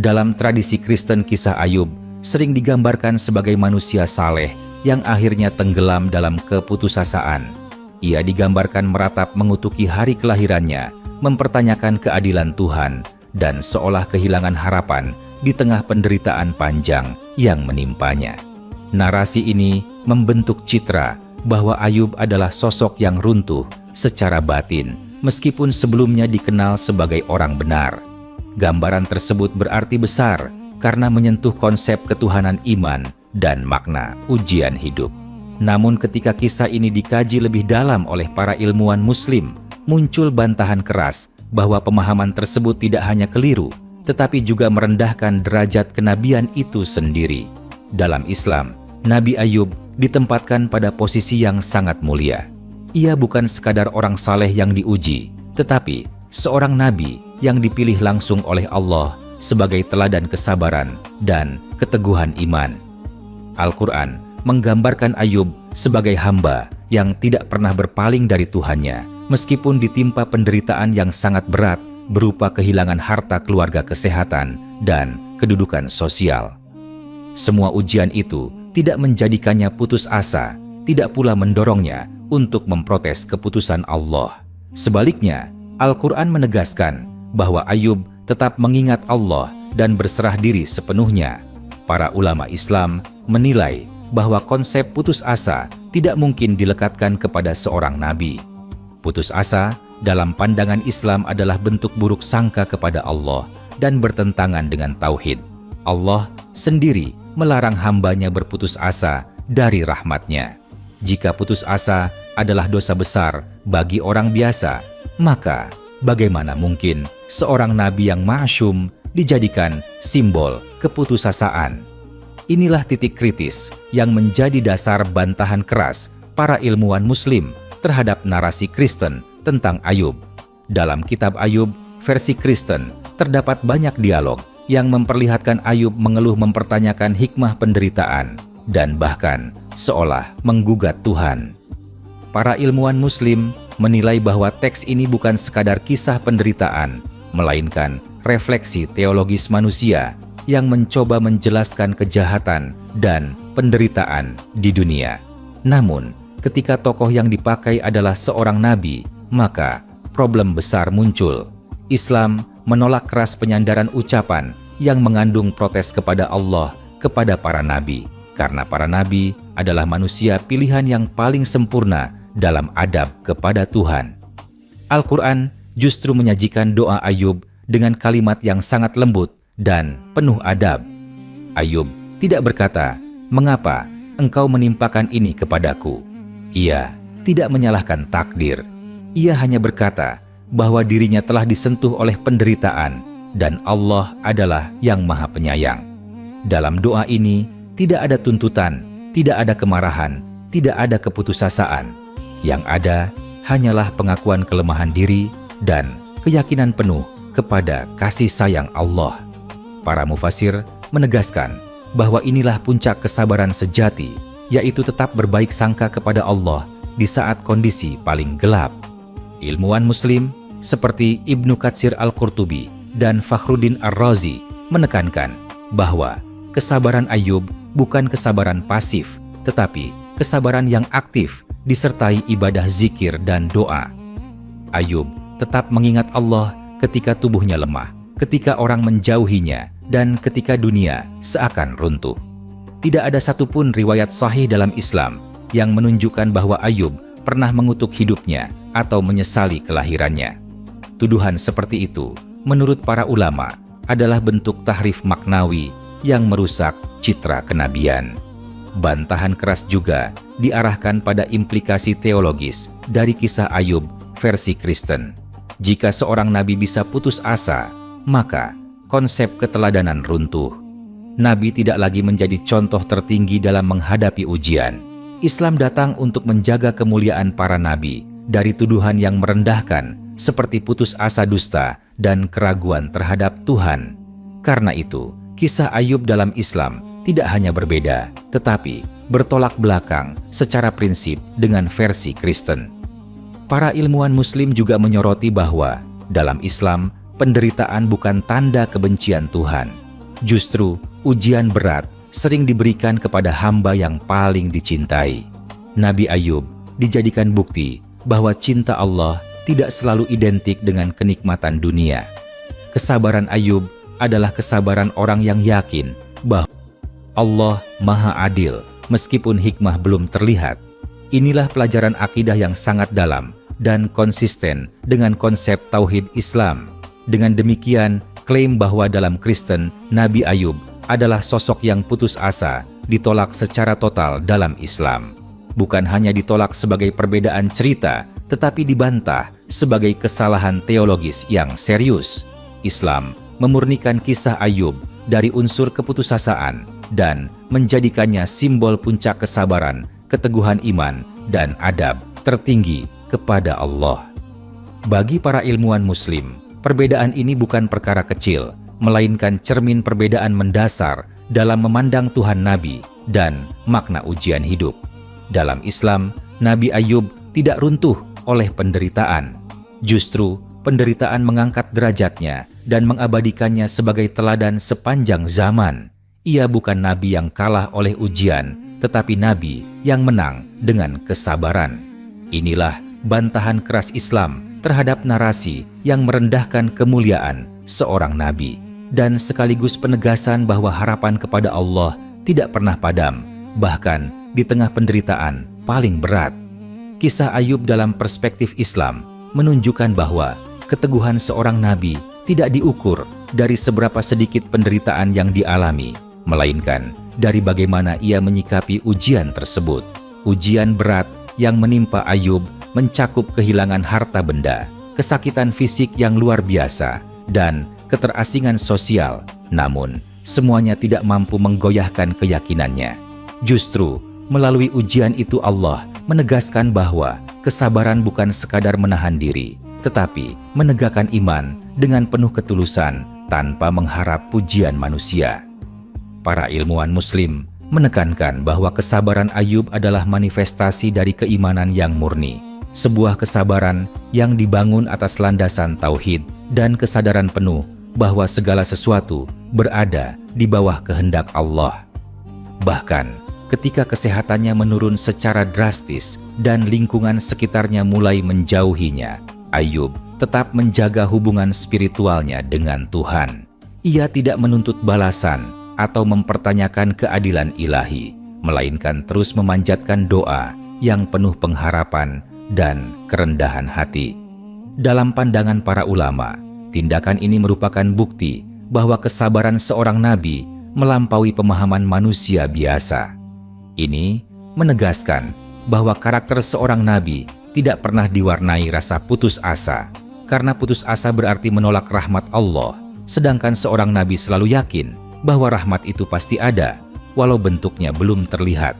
Dalam tradisi Kristen, kisah Ayub sering digambarkan sebagai manusia saleh yang akhirnya tenggelam dalam keputusasaan. Ia digambarkan meratap mengutuki hari kelahirannya, mempertanyakan keadilan Tuhan, dan seolah kehilangan harapan di tengah penderitaan panjang yang menimpanya. Narasi ini membentuk citra bahwa Ayub adalah sosok yang runtuh secara batin, meskipun sebelumnya dikenal sebagai orang benar. Gambaran tersebut berarti besar karena menyentuh konsep ketuhanan iman dan makna ujian hidup. Namun ketika kisah ini dikaji lebih dalam oleh para ilmuwan Muslim, muncul bantahan keras bahwa pemahaman tersebut tidak hanya keliru, tetapi juga merendahkan derajat kenabian itu sendiri. Dalam Islam, Nabi Ayub ditempatkan pada posisi yang sangat mulia. Ia bukan sekadar orang saleh yang diuji, tetapi seorang nabi yang dipilih langsung oleh Allah sebagai teladan kesabaran dan keteguhan iman. Al-Quran menggambarkan Ayub sebagai hamba yang tidak pernah berpaling dari Tuhannya, meskipun ditimpa penderitaan yang sangat berat berupa kehilangan harta keluarga, kesehatan, dan kedudukan sosial. Semua ujian itu tidak menjadikannya putus asa, tidak pula mendorongnya untuk memprotes keputusan Allah. Sebaliknya, Al-Quran menegaskan bahwa Ayub tetap mengingat Allah dan berserah diri sepenuhnya. Para ulama Islam menilai bahwa konsep putus asa tidak mungkin dilekatkan kepada seorang nabi. Putus asa dalam pandangan Islam adalah bentuk buruk sangka kepada Allah dan bertentangan dengan tauhid. Allah sendiri melarang hambanya berputus asa dari rahmat-Nya. Jika putus asa adalah dosa besar bagi orang biasa, maka bagaimana mungkin seorang nabi yang ma'syum dijadikan simbol keputusasaan? Inilah titik kritis yang menjadi dasar bantahan keras para ilmuwan Muslim terhadap narasi Kristen tentang Ayub. Dalam kitab Ayub versi Kristen terdapat banyak dialog yang memperlihatkan Ayub mengeluh, mempertanyakan hikmah penderitaan, dan bahkan seolah menggugat Tuhan. Para ilmuwan Muslim menilai bahwa teks ini bukan sekadar kisah penderitaan, melainkan refleksi teologis manusia yang mencoba menjelaskan kejahatan dan penderitaan di dunia. Namun, ketika tokoh yang dipakai adalah seorang nabi, maka problem besar muncul. Islam menolak keras penyandaran ucapan yang mengandung protes kepada Allah kepada para nabi, karena para nabi adalah manusia pilihan yang paling sempurna dalam adab kepada Tuhan. Al-Quran justru menyajikan doa Ayub dengan kalimat yang sangat lembut dan penuh adab. Ayub tidak berkata, "Mengapa engkau menimpakan ini kepadaku?" Ia tidak menyalahkan takdir. Ia hanya berkata bahwa dirinya telah disentuh oleh penderitaan dan Allah adalah yang Maha Penyayang. Dalam doa ini tidak ada tuntutan, tidak ada kemarahan, tidak ada keputusasaan. Yang ada hanyalah pengakuan kelemahan diri dan keyakinan penuh kepada kasih sayang Allah. Para mufasir menegaskan bahwa inilah puncak kesabaran sejati, yaitu tetap berbaik sangka kepada Allah di saat kondisi paling gelap. Ilmuwan Muslim seperti Ibnu Katsir Al-Qurtubi dan Fakhruddin Ar-Razi menekankan bahwa kesabaran Ayub bukan kesabaran pasif, tetapi kesabaran yang aktif disertai ibadah zikir dan doa. Ayub tetap mengingat Allah ketika tubuhnya lemah, ketika orang menjauhinya, dan ketika dunia seakan runtuh. Tidak ada satupun riwayat sahih dalam Islam yang menunjukkan bahwa Ayub pernah mengutuk hidupnya atau menyesali kelahirannya. Tuduhan seperti itu, menurut para ulama, adalah bentuk tahrif maknawi yang merusak citra kenabian. Bantahan keras juga diarahkan pada implikasi teologis dari kisah Ayub versi Kristen. Jika seorang nabi bisa putus asa, maka konsep keteladanan runtuh. Nabi tidak lagi menjadi contoh tertinggi dalam menghadapi ujian. Islam datang untuk menjaga kemuliaan para nabi dari tuduhan yang merendahkan seperti putus asa, dusta, dan keraguan terhadap Tuhan. Karena itu, kisah Ayub dalam Islam tidak hanya berbeda, tetapi bertolak belakang secara prinsip dengan versi Kristen. Para ilmuwan Muslim juga menyoroti bahwa dalam Islam, penderitaan bukan tanda kebencian Tuhan. Justru ujian berat sering diberikan kepada hamba yang paling dicintai. Nabi Ayub dijadikan bukti bahwa cinta Allah tidak selalu identik dengan kenikmatan dunia. Kesabaran Ayub adalah kesabaran orang yang yakin bahwa Allah Maha Adil meskipun hikmah belum terlihat. Inilah pelajaran akidah yang sangat dalam dan konsisten dengan konsep tauhid Islam. Dengan demikian, klaim bahwa dalam Kristen, Nabi Ayub adalah sosok yang putus asa ditolak secara total dalam Islam. Bukan hanya ditolak sebagai perbedaan cerita, tetapi dibantah sebagai kesalahan teologis yang serius. Islam memurnikan kisah Ayub dari unsur keputusasaan dan menjadikannya simbol puncak kesabaran, keteguhan iman, dan adab tertinggi kepada Allah. Bagi para ilmuwan Muslim, perbedaan ini bukan perkara kecil, melainkan cermin perbedaan mendasar dalam memandang Tuhan Nabi dan makna ujian hidup. Dalam Islam, Nabi Ayub tidak runtuh oleh penderitaan. Justru, penderitaan mengangkat derajatnya dan mengabadikannya sebagai teladan sepanjang zaman. Ia bukan nabi yang kalah oleh ujian, tetapi nabi yang menang dengan kesabaran. Inilah bantahan keras Islam terhadap narasi yang merendahkan kemuliaan seorang nabi, dan sekaligus penegasan bahwa harapan kepada Allah tidak pernah padam, bahkan di tengah penderitaan paling berat. Kisah Ayub dalam perspektif Islam menunjukkan bahwa keteguhan seorang nabi tidak diukur dari seberapa sedikit penderitaan yang dialami, melainkan dari bagaimana ia menyikapi ujian tersebut. Ujian berat yang menimpa Ayub mencakup kehilangan harta benda, kesakitan fisik yang luar biasa, dan keterasingan sosial. Namun, semuanya tidak mampu menggoyahkan keyakinannya. Justru, melalui ujian itu Allah menegaskan bahwa kesabaran bukan sekadar menahan diri, tetapi menegakkan iman dengan penuh ketulusan tanpa mengharap pujian manusia. Para ilmuwan Muslim menekankan bahwa kesabaran Ayub adalah manifestasi dari keimanan yang murni, sebuah kesabaran yang dibangun atas landasan tauhid dan kesadaran penuh bahwa segala sesuatu berada di bawah kehendak Allah. Bahkan, ketika kesehatannya menurun secara drastis dan lingkungan sekitarnya mulai menjauhinya, Ayub tetap menjaga hubungan spiritualnya dengan Tuhan. Ia tidak menuntut balasan atau mempertanyakan keadilan ilahi, melainkan terus memanjatkan doa yang penuh pengharapan dan kerendahan hati. Dalam pandangan para ulama, tindakan ini merupakan bukti bahwa kesabaran seorang nabi melampaui pemahaman manusia biasa. Ini menegaskan bahwa karakter seorang nabi tidak pernah diwarnai rasa putus asa, karena putus asa berarti menolak rahmat Allah, sedangkan seorang nabi selalu yakin bahwa rahmat itu pasti ada, walau bentuknya belum terlihat.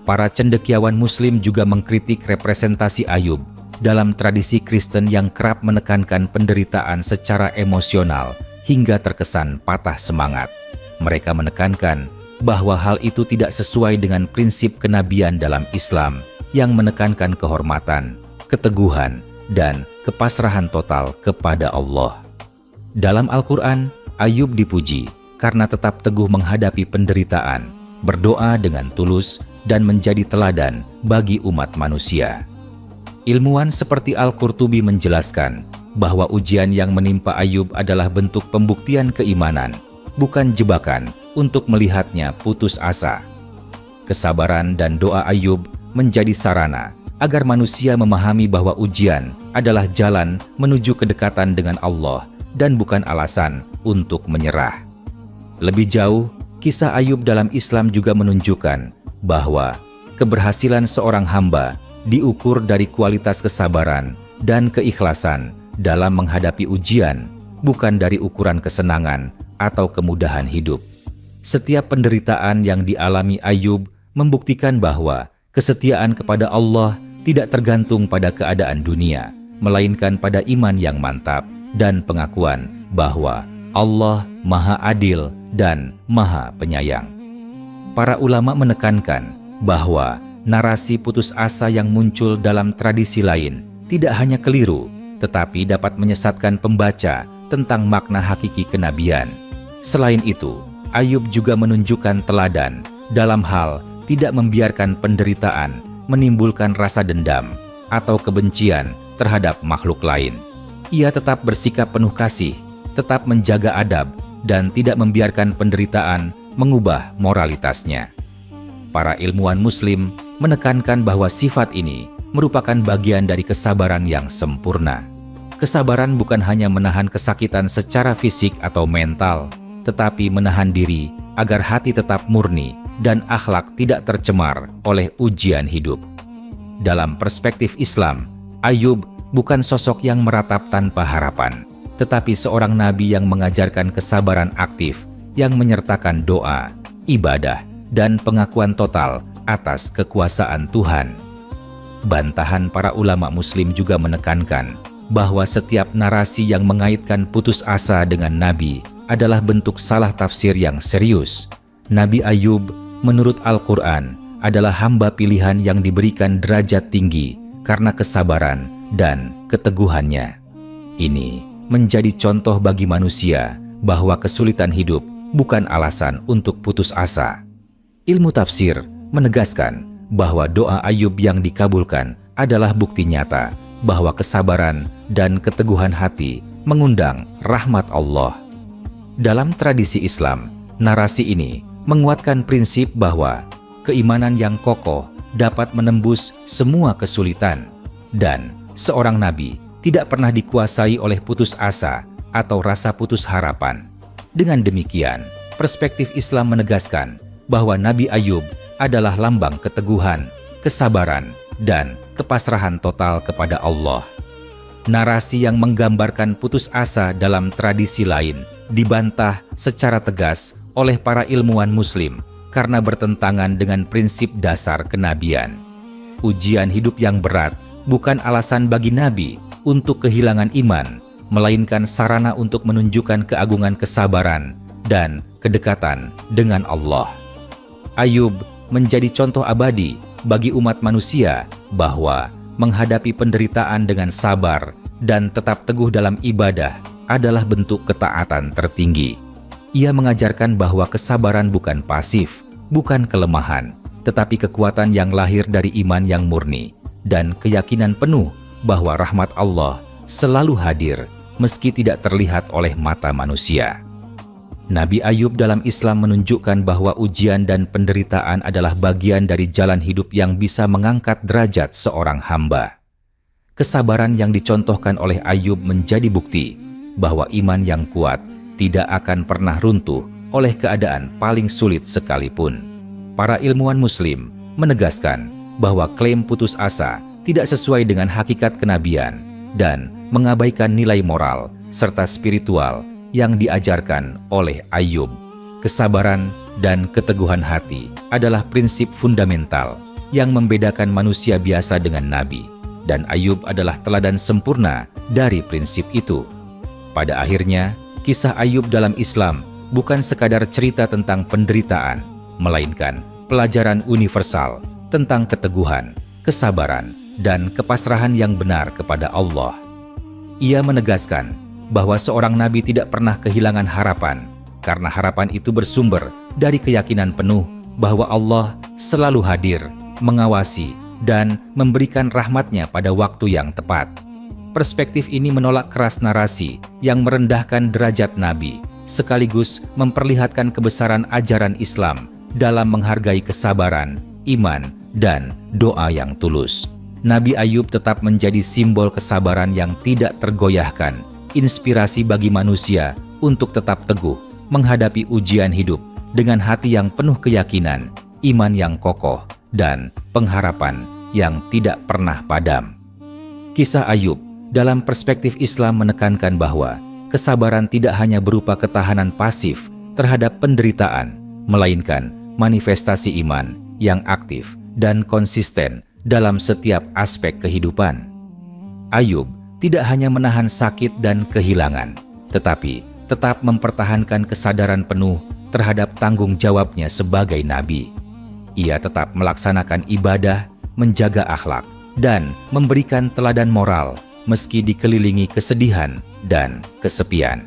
Para cendekiawan Muslim juga mengkritik representasi Ayub dalam tradisi Kristen yang kerap menekankan penderitaan secara emosional hingga terkesan patah semangat. Mereka menekankan bahwa hal itu tidak sesuai dengan prinsip kenabian dalam Islam yang menekankan kehormatan, keteguhan, dan kepasrahan total kepada Allah. Dalam Al-Quran, Ayub dipuji karena tetap teguh menghadapi penderitaan, berdoa dengan tulus, dan menjadi teladan bagi umat manusia. Ilmuwan seperti Al-Qurtubi menjelaskan bahwa ujian yang menimpa Ayub adalah bentuk pembuktian keimanan, bukan jebakan untuk melihatnya putus asa. Kesabaran dan doa Ayub menjadi sarana agar manusia memahami bahwa ujian adalah jalan menuju kedekatan dengan Allah dan bukan alasan untuk menyerah. Lebih jauh, kisah Ayub dalam Islam juga menunjukkan bahwa keberhasilan seorang hamba diukur dari kualitas kesabaran dan keikhlasan dalam menghadapi ujian, bukan dari ukuran kesenangan atau kemudahan hidup. Setiap penderitaan yang dialami Ayub membuktikan bahwa kesetiaan kepada Allah tidak tergantung pada keadaan dunia, melainkan pada iman yang mantap dan pengakuan bahwa Allah Maha Adil dan Maha Penyayang. Para ulama menekankan bahwa narasi putus asa yang muncul dalam tradisi lain tidak hanya keliru, tetapi dapat menyesatkan pembaca tentang makna hakiki kenabian. Selain itu, Ayub juga menunjukkan teladan dalam hal tidak membiarkan penderitaan menimbulkan rasa dendam atau kebencian terhadap makhluk lain. Ia tetap bersikap penuh kasih, tetap menjaga adab, dan tidak membiarkan penderitaan mengubah moralitasnya. Para ilmuwan Muslim menekankan bahwa sifat ini merupakan bagian dari kesabaran yang sempurna. Kesabaran bukan hanya menahan kesakitan secara fisik atau mental, tetapi menahan diri agar hati tetap murni dan akhlak tidak tercemar oleh ujian hidup. Dalam perspektif Islam, Ayub bukan sosok yang meratap tanpa harapan, tetapi seorang nabi yang mengajarkan kesabaran aktif yang menyertakan doa, ibadah, dan pengakuan total atas kekuasaan Tuhan. Bantahan para ulama Muslim juga menekankan bahwa setiap narasi yang mengaitkan putus asa dengan nabi adalah bentuk salah tafsir yang serius. Nabi Ayub menurut Al-Quran adalah hamba pilihan yang diberikan derajat tinggi karena kesabaran dan keteguhannya. Ini menjadi contoh bagi manusia bahwa kesulitan hidup bukan alasan untuk putus asa. Ilmu tafsir menegaskan bahwa doa Ayub yang dikabulkan adalah bukti nyata bahwa kesabaran dan keteguhan hati mengundang rahmat Allah. Dalam tradisi Islam, narasi ini menguatkan prinsip bahwa keimanan yang kokoh dapat menembus semua kesulitan, dan seorang nabi tidak pernah dikuasai oleh putus asa atau rasa putus harapan. Dengan demikian, perspektif Islam menegaskan bahwa Nabi Ayub adalah lambang keteguhan, kesabaran, dan kepasrahan total kepada Allah. Narasi yang menggambarkan putus asa dalam tradisi lain dibantah secara tegas oleh para ilmuwan Muslim karena bertentangan dengan prinsip dasar kenabian. Ujian hidup yang berat bukan alasan bagi nabi untuk kehilangan iman, melainkan sarana untuk menunjukkan keagungan kesabaran dan kedekatan dengan Allah. Ayub menjadi contoh abadi bagi umat manusia bahwa menghadapi penderitaan dengan sabar dan tetap teguh dalam ibadah adalah bentuk ketaatan tertinggi. Ia mengajarkan bahwa kesabaran bukan pasif, bukan kelemahan, tetapi kekuatan yang lahir dari iman yang murni dan keyakinan penuh bahwa rahmat Allah selalu hadir meski tidak terlihat oleh mata manusia. Nabi Ayub dalam Islam menunjukkan bahwa ujian dan penderitaan adalah bagian dari jalan hidup yang bisa mengangkat derajat seorang hamba. Kesabaran yang dicontohkan oleh Ayub menjadi bukti bahwa iman yang kuat tidak akan pernah runtuh oleh keadaan paling sulit sekalipun. Para ilmuwan Muslim menegaskan bahwa klaim putus asa tidak sesuai dengan hakikat kenabian dan mengabaikan nilai moral serta spiritual yang diajarkan oleh Ayub. Kesabaran dan keteguhan hati adalah prinsip fundamental yang membedakan manusia biasa dengan nabi, dan Ayub adalah teladan sempurna dari prinsip itu. Pada akhirnya, kisah Ayub dalam Islam bukan sekadar cerita tentang penderitaan, melainkan pelajaran universal tentang keteguhan, kesabaran, dan kepasrahan yang benar kepada Allah. Ia menegaskan bahwa seorang nabi tidak pernah kehilangan harapan, karena harapan itu bersumber dari keyakinan penuh bahwa Allah selalu hadir, mengawasi, dan memberikan rahmat-Nya pada waktu yang tepat. Perspektif ini menolak keras narasi yang merendahkan derajat nabi, sekaligus memperlihatkan kebesaran ajaran Islam dalam menghargai kesabaran, iman, dan doa yang tulus. Nabi Ayub tetap menjadi simbol kesabaran yang tidak tergoyahkan, inspirasi bagi manusia untuk tetap teguh menghadapi ujian hidup dengan hati yang penuh keyakinan, iman yang kokoh, dan pengharapan yang tidak pernah padam. Kisah Ayub dalam perspektif Islam menekankan bahwa kesabaran tidak hanya berupa ketahanan pasif terhadap penderitaan, melainkan manifestasi iman yang aktif dan konsisten dalam setiap aspek kehidupan. Ayub tidak hanya menahan sakit dan kehilangan, tetapi tetap mempertahankan kesadaran penuh terhadap tanggung jawabnya sebagai nabi. Ia tetap melaksanakan ibadah, menjaga akhlak, dan memberikan teladan moral meski dikelilingi kesedihan dan kesepian.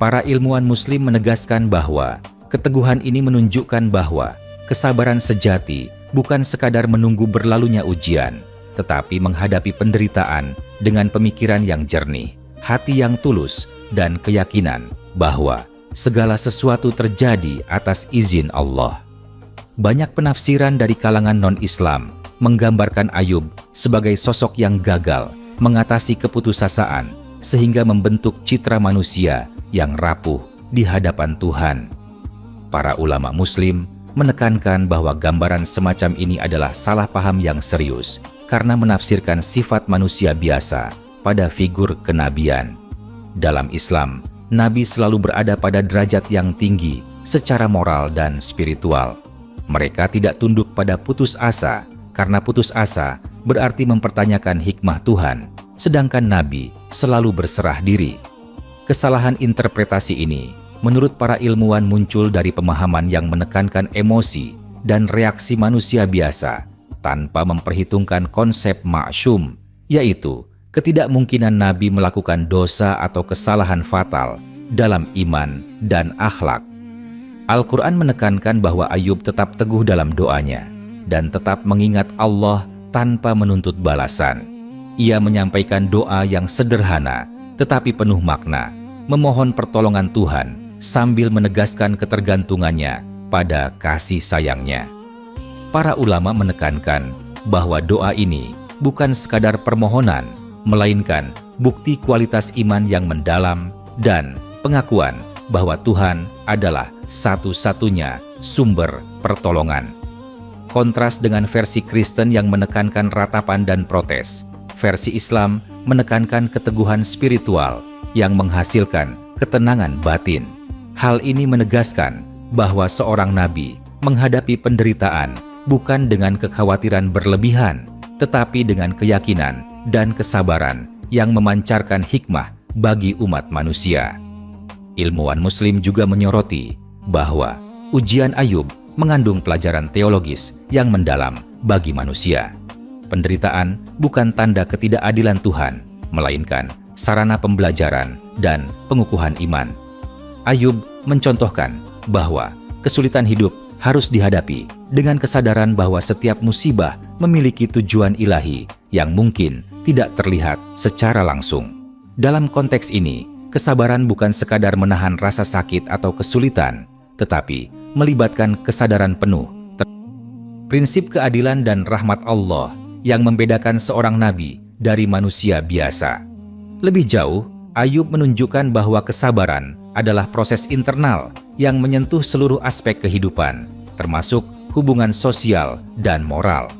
Para ilmuwan Muslim menegaskan bahwa keteguhan ini menunjukkan bahwa kesabaran sejati bukan sekadar menunggu berlalunya ujian, tetapi menghadapi penderitaan dengan pemikiran yang jernih, hati yang tulus, dan keyakinan bahwa segala sesuatu terjadi atas izin Allah. Banyak penafsiran dari kalangan non-Islam menggambarkan Ayub sebagai sosok yang gagal mengatasi keputusasaan sehingga membentuk citra manusia yang rapuh di hadapan Tuhan. Para ulama Muslim menekankan bahwa gambaran semacam ini adalah salah paham yang serius karena menafsirkan sifat manusia biasa pada figur kenabian. Dalam Islam, Nabi selalu berada pada derajat yang tinggi secara moral dan spiritual. Mereka tidak tunduk pada putus asa, karena putus asa berarti mempertanyakan hikmah Tuhan, sedangkan Nabi selalu berserah diri. Kesalahan interpretasi ini, menurut para ilmuwan, muncul dari pemahaman yang menekankan emosi dan reaksi manusia biasa tanpa memperhitungkan konsep ma'syum, yaitu ketidakmungkinan Nabi melakukan dosa atau kesalahan fatal dalam iman dan akhlak. Al-Quran menekankan bahwa Ayub tetap teguh dalam doanya dan tetap mengingat Allah tanpa menuntut balasan. Ia menyampaikan doa yang sederhana tetapi penuh makna, memohon pertolongan Tuhan sambil menegaskan ketergantungannya pada kasih sayangnya. Para ulama menekankan bahwa doa ini bukan sekadar permohonan, melainkan bukti kualitas iman yang mendalam dan pengakuan bahwa Tuhan adalah satu-satunya sumber pertolongan. Kontras dengan versi Kristen yang menekankan ratapan dan protes, versi Islam menekankan keteguhan spiritual yang menghasilkan ketenangan batin. Hal ini menegaskan bahwa seorang nabi menghadapi penderitaan bukan dengan kekhawatiran berlebihan, tetapi dengan keyakinan dan kesabaran yang memancarkan hikmah bagi umat manusia. Ilmuwan Muslim juga menyoroti bahwa ujian Ayub mengandung pelajaran teologis yang mendalam bagi manusia. Penderitaan bukan tanda ketidakadilan Tuhan, melainkan sarana pembelajaran dan pengukuhan iman. Ayub mencontohkan bahwa kesulitan hidup harus dihadapi dengan kesadaran bahwa setiap musibah memiliki tujuan ilahi yang mungkin tidak terlihat secara langsung. Dalam konteks ini, kesabaran bukan sekadar menahan rasa sakit atau kesulitan, tetapi melibatkan kesadaran penuh prinsip keadilan dan rahmat Allah yang membedakan seorang nabi dari manusia biasa. Lebih jauh, Ayub menunjukkan bahwa kesabaran adalah proses internal yang menyentuh seluruh aspek kehidupan, termasuk hubungan sosial dan moral.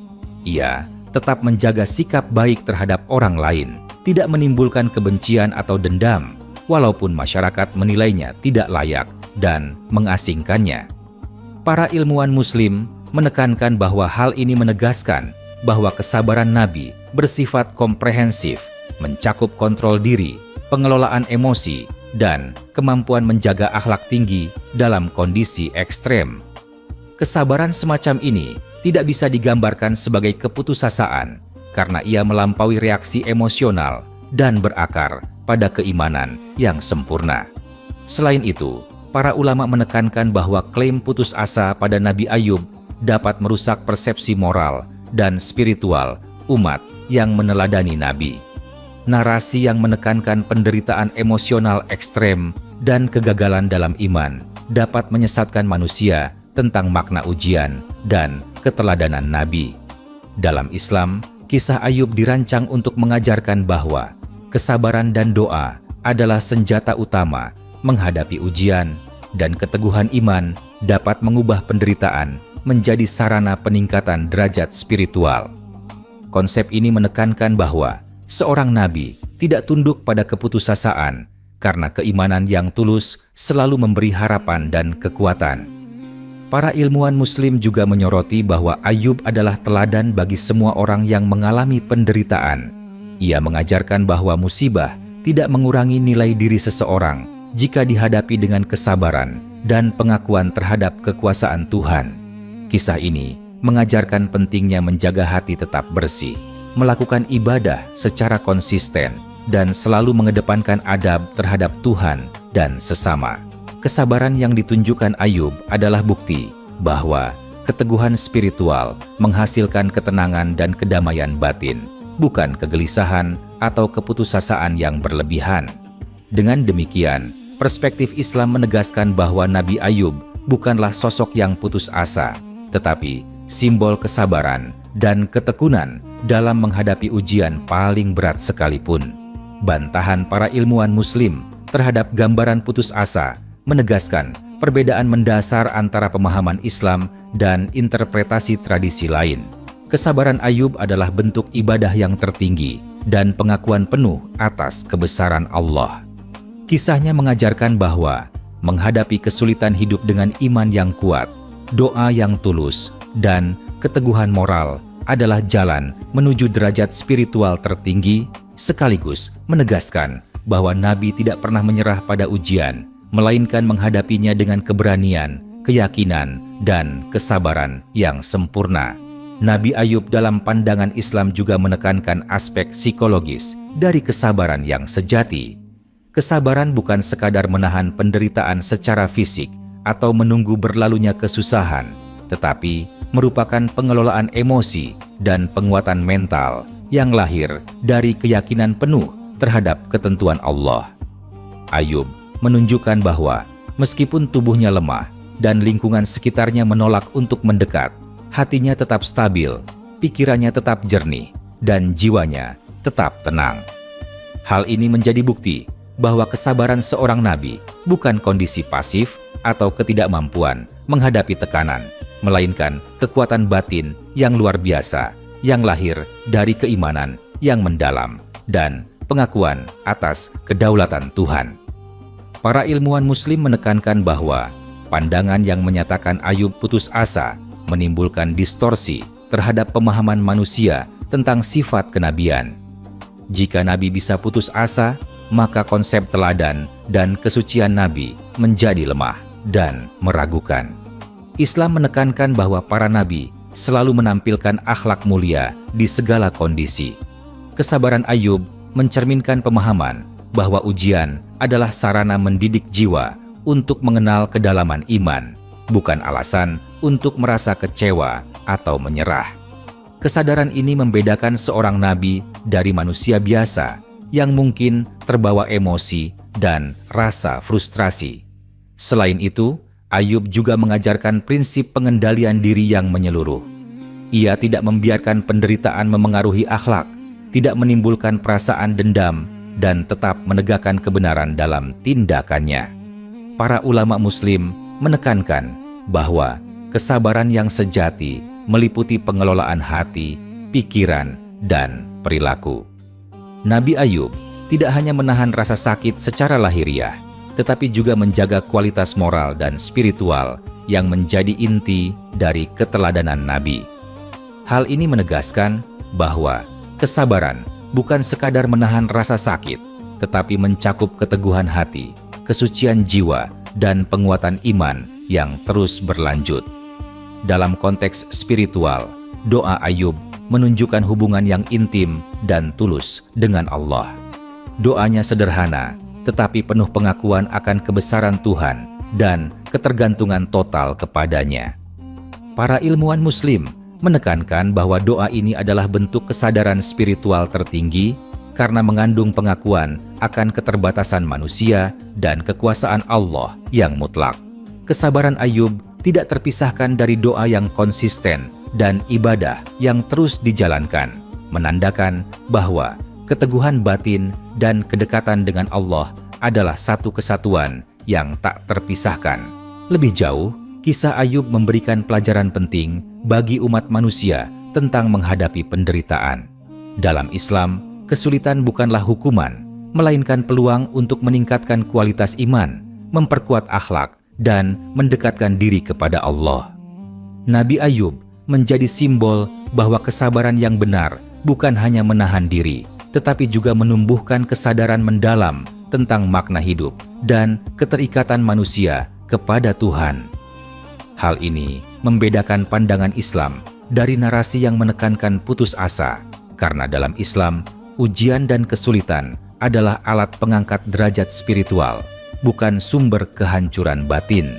Ia tetap menjaga sikap baik terhadap orang lain, tidak menimbulkan kebencian atau dendam, walaupun masyarakat menilainya tidak layak dan mengasingkannya. Para ilmuwan Muslim menekankan bahwa hal ini menegaskan bahwa kesabaran Nabi bersifat komprehensif, mencakup kontrol diri, pengelolaan emosi, dan kemampuan menjaga akhlak tinggi dalam kondisi ekstrem. Kesabaran semacam ini tidak bisa digambarkan sebagai keputusasaan karena ia melampaui reaksi emosional dan berakar pada keimanan yang sempurna. Selain itu, para ulama menekankan bahwa klaim putus asa pada Nabi Ayub dapat merusak persepsi moral dan spiritual umat yang meneladani Nabi. Narasi yang menekankan penderitaan emosional ekstrem dan kegagalan dalam iman dapat menyesatkan manusia tentang makna ujian dan keteladanan Nabi. Dalam Islam, kisah Ayub dirancang untuk mengajarkan bahwa kesabaran dan doa adalah senjata utama menghadapi ujian, dan keteguhan iman dapat mengubah penderitaan menjadi sarana peningkatan derajat spiritual. Konsep ini menekankan bahwa seorang nabi tidak tunduk pada keputusasaan karena keimanan yang tulus selalu memberi harapan dan kekuatan. Para ilmuwan Muslim juga menyoroti bahwa Ayub adalah teladan bagi semua orang yang mengalami penderitaan. Ia mengajarkan bahwa musibah tidak mengurangi nilai diri seseorang jika dihadapi dengan kesabaran dan pengakuan terhadap kekuasaan Tuhan. Kisah ini mengajarkan pentingnya menjaga hati tetap bersih, melakukan ibadah secara konsisten, dan selalu mengedepankan adab terhadap Tuhan dan sesama. Kesabaran yang ditunjukkan Ayub adalah bukti bahwa keteguhan spiritual menghasilkan ketenangan dan kedamaian batin, bukan kegelisahan atau keputusasaan yang berlebihan. Dengan demikian, perspektif Islam menegaskan bahwa Nabi Ayub bukanlah sosok yang putus asa, tetapi simbol kesabaran dan ketekunan dalam menghadapi ujian paling berat sekalipun. Bantahan para ilmuwan Muslim terhadap gambaran putus asa menegaskan perbedaan mendasar antara pemahaman Islam dan interpretasi tradisi lain. Kesabaran Ayub adalah bentuk ibadah yang tertinggi dan pengakuan penuh atas kebesaran Allah. Kisahnya mengajarkan bahwa menghadapi kesulitan hidup dengan iman yang kuat, doa yang tulus, dan keteguhan moral adalah jalan menuju derajat spiritual tertinggi, sekaligus menegaskan bahwa Nabi tidak pernah menyerah pada ujian, melainkan menghadapinya dengan keberanian, keyakinan, dan kesabaran yang sempurna. Nabi Ayub dalam pandangan Islam juga menekankan aspek psikologis dari kesabaran yang sejati. Kesabaran bukan sekadar menahan penderitaan secara fisik atau menunggu berlalunya kesusahan, tetapi merupakan pengelolaan emosi dan penguatan mental yang lahir dari keyakinan penuh terhadap ketentuan Allah. Ayub menunjukkan bahwa meskipun tubuhnya lemah dan lingkungan sekitarnya menolak untuk mendekat, hatinya tetap stabil, pikirannya tetap jernih, dan jiwanya tetap tenang. Hal ini menjadi bukti bahwa kesabaran seorang nabi bukan kondisi pasif atau ketidakmampuan menghadapi tekanan, melainkan kekuatan batin yang luar biasa yang lahir dari keimanan yang mendalam dan pengakuan atas kedaulatan Tuhan. Para ilmuwan Muslim menekankan bahwa pandangan yang menyatakan Ayub putus asa menimbulkan distorsi terhadap pemahaman manusia tentang sifat kenabian. Jika Nabi bisa putus asa, maka konsep teladan dan kesucian Nabi menjadi lemah dan meragukan. Islam menekankan bahwa para Nabi selalu menampilkan akhlak mulia di segala kondisi. Kesabaran Ayub mencerminkan pemahaman bahwa ujian adalah sarana mendidik jiwa untuk mengenal kedalaman iman, bukan alasan untuk merasa kecewa atau menyerah. Kesadaran ini membedakan seorang nabi dari manusia biasa yang mungkin terbawa emosi dan rasa frustrasi. Selain itu, Ayub juga mengajarkan prinsip pengendalian diri yang menyeluruh. Ia tidak membiarkan penderitaan memengaruhi akhlak, tidak menimbulkan perasaan dendam, dan tetap menegakkan kebenaran dalam tindakannya. Para ulama Muslim menekankan bahwa kesabaran yang sejati meliputi pengelolaan hati, pikiran, dan perilaku. Nabi Ayub tidak hanya menahan rasa sakit secara lahiriah, tetapi juga menjaga kualitas moral dan spiritual yang menjadi inti dari keteladanan Nabi. Hal ini menegaskan bahwa kesabaran bukan sekadar menahan rasa sakit, tetapi mencakup keteguhan hati, kesucian jiwa, dan penguatan iman yang terus berlanjut. Dalam konteks spiritual, doa Ayub menunjukkan hubungan yang intim dan tulus dengan Allah. Doanya sederhana, tetapi penuh pengakuan akan kebesaran Tuhan dan ketergantungan total kepadanya. Para ilmuwan Muslim menekankan bahwa doa ini adalah bentuk kesadaran spiritual tertinggi karena mengandung pengakuan akan keterbatasan manusia dan kekuasaan Allah yang mutlak. Kesabaran Ayub tidak terpisahkan dari doa yang konsisten dan ibadah yang terus dijalankan, menandakan bahwa keteguhan batin dan kedekatan dengan Allah adalah satu kesatuan yang tak terpisahkan. Lebih jauh, kisah Ayub memberikan pelajaran penting bagi umat manusia tentang menghadapi penderitaan. Dalam Islam, kesulitan bukanlah hukuman, melainkan peluang untuk meningkatkan kualitas iman, memperkuat akhlak, dan mendekatkan diri kepada Allah. Nabi Ayub menjadi simbol bahwa kesabaran yang benar bukan hanya menahan diri, tetapi juga menumbuhkan kesadaran mendalam tentang makna hidup dan keterikatan manusia kepada Tuhan. Hal ini membedakan pandangan Islam dari narasi yang menekankan putus asa, karena dalam Islam, ujian dan kesulitan adalah alat pengangkat derajat spiritual, bukan sumber kehancuran batin.